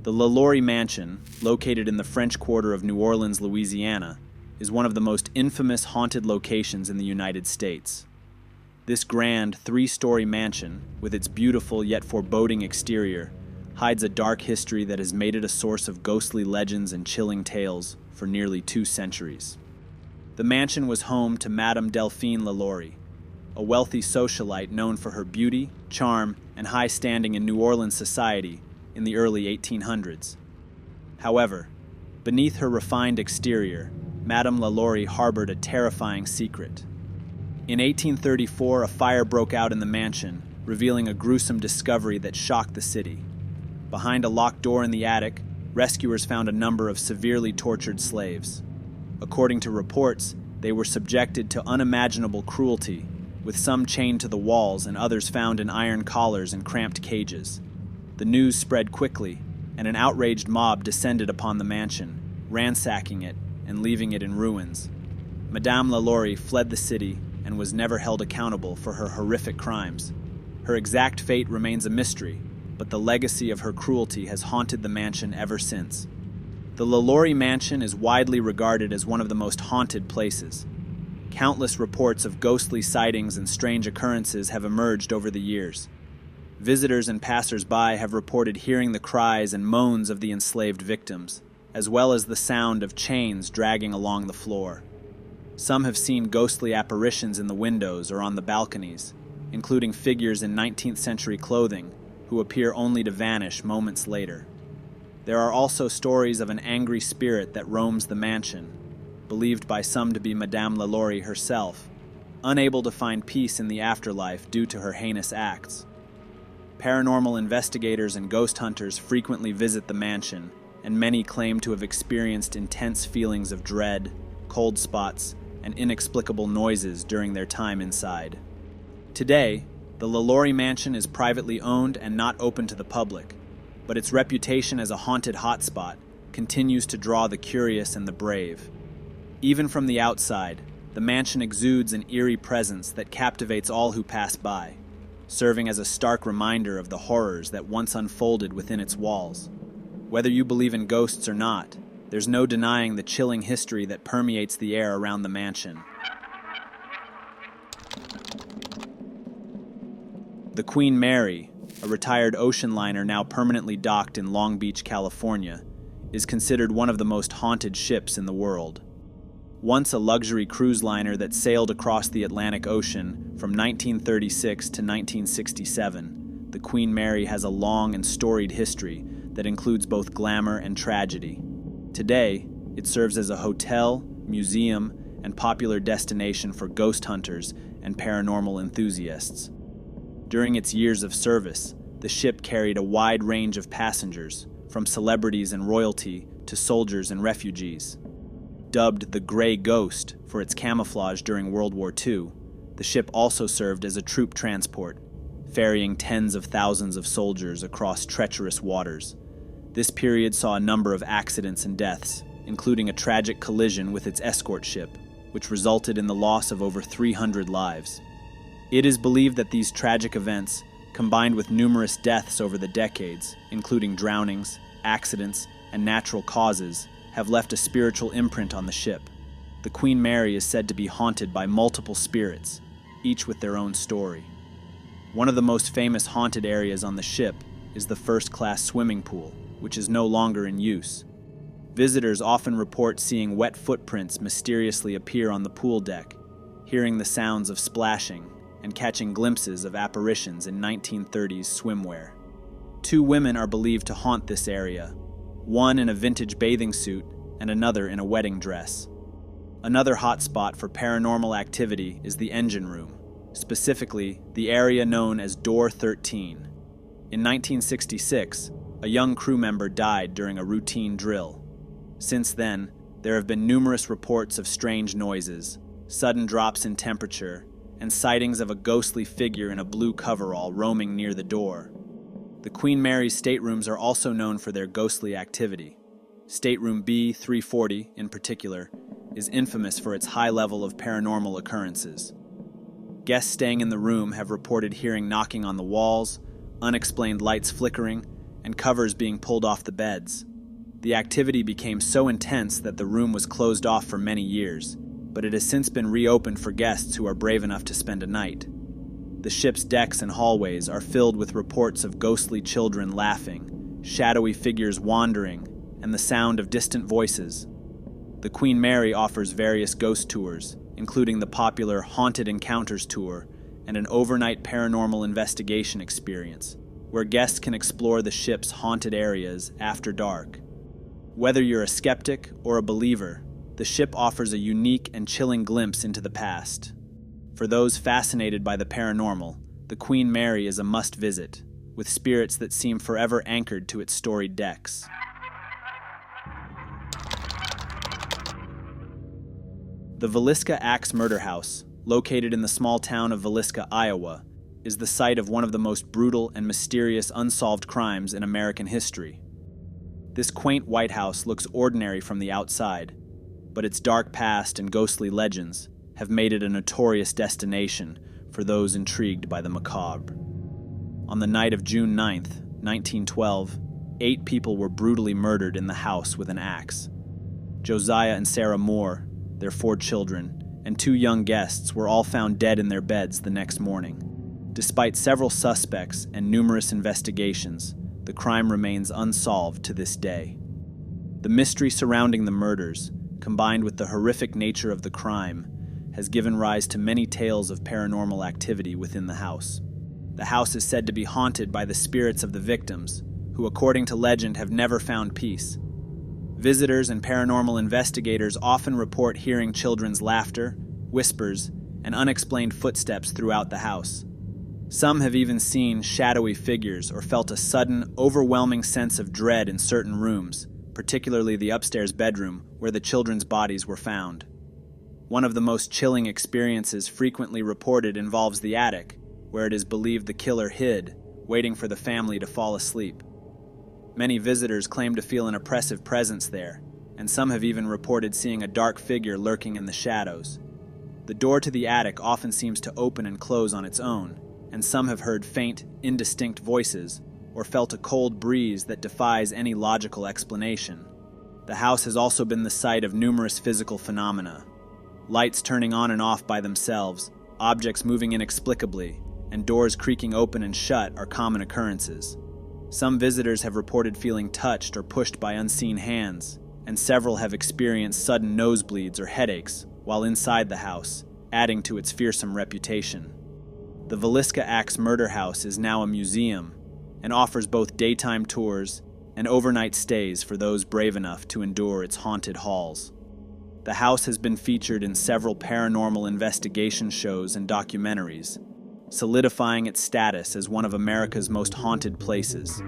The LaLaurie Mansion, located in the French Quarter of New Orleans, Louisiana, is one of the most infamous haunted locations in the United States. This grand, three-story mansion, with its beautiful yet foreboding exterior, hides a dark history that has made it a source of ghostly legends and chilling tales for nearly 2 centuries. The mansion was home to Madame Delphine LaLaurie, a wealthy socialite known for her beauty, charm, and high standing in New Orleans society in the early 1800s. However, beneath her refined exterior, Madame LaLaurie harbored a terrifying secret. In 1834, a fire broke out in the mansion, revealing a gruesome discovery that shocked the city. Behind a locked door in the attic, rescuers found a number of severely tortured slaves. According to reports, they were subjected to unimaginable cruelty, with some chained to the walls and others found in iron collars and cramped cages. The news spread quickly, and an outraged mob descended upon the mansion, ransacking it and leaving it in ruins. Madame LaLaurie fled the city and was never held accountable for her horrific crimes. Her exact fate remains a mystery, but the legacy of her cruelty has haunted the mansion ever since. The LaLaurie Mansion is widely regarded as one of the most haunted places. Countless reports of ghostly sightings and strange occurrences have emerged over the years. Visitors and passers-by have reported hearing the cries and moans of the enslaved victims, as well as the sound of chains dragging along the floor. Some have seen ghostly apparitions in the windows or on the balconies, including figures in 19th century clothing who appear only to vanish moments later. There are also stories of an angry spirit that roams the mansion, believed by some to be Madame LaLaurie herself, unable to find peace in the afterlife due to her heinous acts. Paranormal investigators and ghost hunters frequently visit the mansion, and many claim to have experienced intense feelings of dread, cold spots, and inexplicable noises during their time inside. Today, the LaLaurie Mansion is privately owned and not open to the public, but its reputation as a haunted hotspot continues to draw the curious and the brave. Even from the outside, the mansion exudes an eerie presence that captivates all who pass by, serving as a stark reminder of the horrors that once unfolded within its walls. Whether you believe in ghosts or not, there's no denying the chilling history that permeates the air around the mansion. The Queen Mary, a retired ocean liner now permanently docked in Long Beach, California, is considered one of the most haunted ships in the world. Once a luxury cruise liner that sailed across the Atlantic Ocean from 1936 to 1967, the Queen Mary has a long and storied history that includes both glamour and tragedy. Today, it serves as a hotel, museum, and popular destination for ghost hunters and paranormal enthusiasts. During its years of service, the ship carried a wide range of passengers, from celebrities and royalty to soldiers and refugees. Dubbed the Gray Ghost for its camouflage during World War II, the ship also served as a troop transport, ferrying tens of thousands of soldiers across treacherous waters. This period saw a number of accidents and deaths, including a tragic collision with its escort ship, which resulted in the loss of over 300 lives. It is believed that these tragic events, combined with numerous deaths over the decades, including drownings, accidents, and natural causes, have left a spiritual imprint on the ship. The Queen Mary is said to be haunted by multiple spirits, each with their own story. One of the most famous haunted areas on the ship is the first-class swimming pool, which is no longer in use. Visitors often report seeing wet footprints mysteriously appear on the pool deck, hearing the sounds of splashing, and catching glimpses of apparitions in 1930s swimwear. 2 women are believed to haunt this area, one in a vintage bathing suit and another in a wedding dress. Another hotspot for paranormal activity is the engine room, specifically the area known as Door 13. In 1966, a young crew member died during a routine drill. Since then, there have been numerous reports of strange noises, sudden drops in temperature, and sightings of a ghostly figure in a blue coverall roaming near the door. The Queen Mary's staterooms are also known for their ghostly activity. Stateroom B340, in particular, is infamous for its high level of paranormal occurrences. Guests staying in the room have reported hearing knocking on the walls, unexplained lights flickering, and covers being pulled off the beds. The activity became so intense that the room was closed off for many years, but it has since been reopened for guests who are brave enough to spend a night. The ship's decks and hallways are filled with reports of ghostly children laughing, shadowy figures wandering, and the sound of distant voices. The Queen Mary offers various ghost tours, including the popular Haunted Encounters tour and an overnight paranormal investigation experience, where guests can explore the ship's haunted areas after dark. Whether you're a skeptic or a believer, the ship offers a unique and chilling glimpse into the past. For those fascinated by the paranormal, the Queen Mary is a must-visit, with spirits that seem forever anchored to its storied decks. The Villisca Axe Murder House, located in the small town of Villisca, Iowa, is the site of one of the most brutal and mysterious unsolved crimes in American history. This quaint White House looks ordinary from the outside, but its dark past and ghostly legends have made it a notorious destination for those intrigued by the macabre. On the night of June 9th, 1912, 8 people were brutally murdered in the house with an axe. Josiah and Sarah Moore, their 4 children, and 2 young guests were all found dead in their beds the next morning. Despite several suspects and numerous investigations, the crime remains unsolved to this day. The mystery surrounding the murders, combined with the horrific nature of the crime, has given rise to many tales of paranormal activity within the house. The house is said to be haunted by the spirits of the victims, who, according to legend, have never found peace. Visitors and paranormal investigators often report hearing children's laughter, whispers, and unexplained footsteps throughout the house. Some have even seen shadowy figures or felt a sudden, overwhelming sense of dread in certain rooms, particularly the upstairs bedroom where the children's bodies were found. One of the most chilling experiences frequently reported involves the attic, where it is believed the killer hid, waiting for the family to fall asleep. Many visitors claim to feel an oppressive presence there, and some have even reported seeing a dark figure lurking in the shadows. The door to the attic often seems to open and close on its own, and some have heard faint, indistinct voices, or felt a cold breeze that defies any logical explanation. The house has also been the site of numerous physical phenomena. Lights turning on and off by themselves, objects moving inexplicably, and doors creaking open and shut are common occurrences. Some visitors have reported feeling touched or pushed by unseen hands, and several have experienced sudden nosebleeds or headaches while inside the house, adding to its fearsome reputation. The Villisca Axe Murder House is now a museum and offers both daytime tours and overnight stays for those brave enough to endure its haunted halls. The house has been featured in several paranormal investigation shows and documentaries, solidifying its status as one of America's most haunted places.